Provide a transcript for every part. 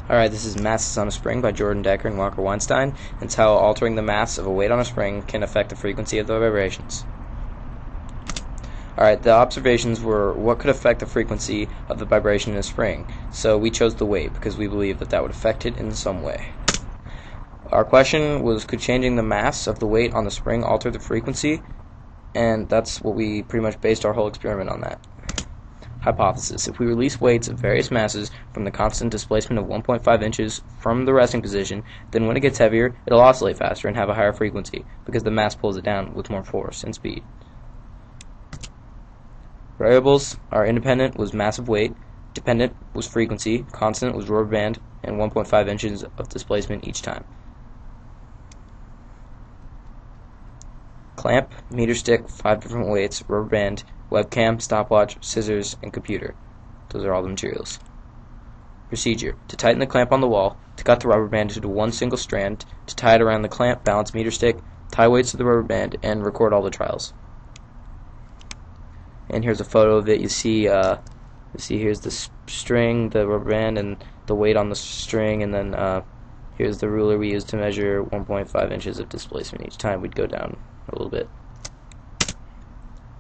Alright, this is Masses on a Spring by Finished-jdecker and Walker Weinstein. It's how altering the mass of a weight on a spring can affect the frequency of the vibrations. Alright, the observations were what could affect the frequency of the vibration in a spring. So we chose the weight because we believe that would affect it in some way. Our question was, could changing the mass of the weight on the spring alter the frequency? And that's what we pretty much based our whole experiment on that. Hypothesis. If we release weights of various masses from the constant displacement of 1.5 inches from the resting position, then when it gets heavier, it'll oscillate faster and have a higher frequency because the mass pulls it down with more force and speed. Variables are independent was mass of weight, dependent was frequency, constant was rubber band, and 1.5 inches of displacement each time. Clamp, meter stick, 5 different weights, rubber band, webcam, stopwatch, scissors, and computer. Those are all the materials. Procedure. To tighten the clamp on the wall, to cut the rubber band into one single strand, to tie it around the clamp, balance meter stick, tie weights to the rubber band, and record all the trials. And here's a photo of it. You see here's the string, the rubber band, and the weight on the string, and then here's the ruler we used to measure 1.5 inches of displacement each time. We'd go down a little bit.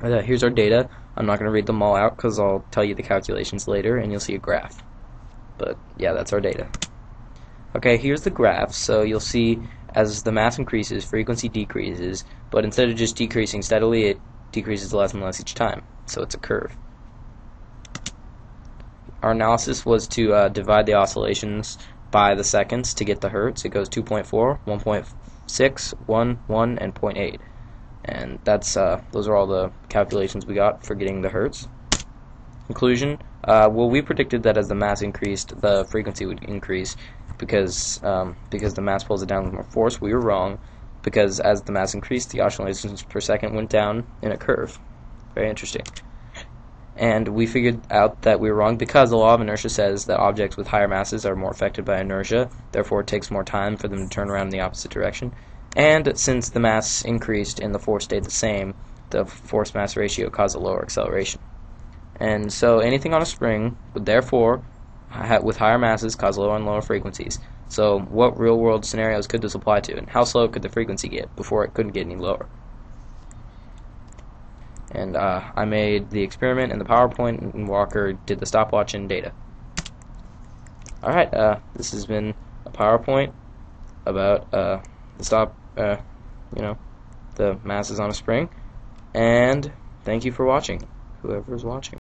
Here's our data. I'm not going to read them all out because I'll tell you the calculations later and you'll see a graph. But yeah, that's our data. Okay, here's the graph. So you'll see as the mass increases, frequency decreases, but instead of just decreasing steadily, it decreases less and less each time. So it's a curve. Our analysis was to divide the oscillations by the seconds to get the hertz. It goes 2.4, 1.6, 1, 1, and 0.8. And that's those are all the calculations we got for getting the hertz. Conclusion: well, we predicted that as the mass increased, the frequency would increase because the mass pulls it down with more force. We were wrong because as the mass increased, the oscillations per second went down in a curve. Very interesting. And we figured out that we were wrong because the law of inertia says that objects with higher masses are more affected by inertia. Therefore, it takes more time for them to turn around in the opposite direction. And since the mass increased and the force stayed the same, the force-mass ratio caused a lower acceleration. And so anything on a spring would therefore, with higher masses, cause lower and lower frequencies. So what real-world scenarios could this apply to, and how slow could the frequency get before it couldn't get any lower? And I made the experiment in the PowerPoint, and Walker did the stopwatch and data. Alright, this has been a PowerPoint about the masses on a spring, and thank you for watching, whoever is watching.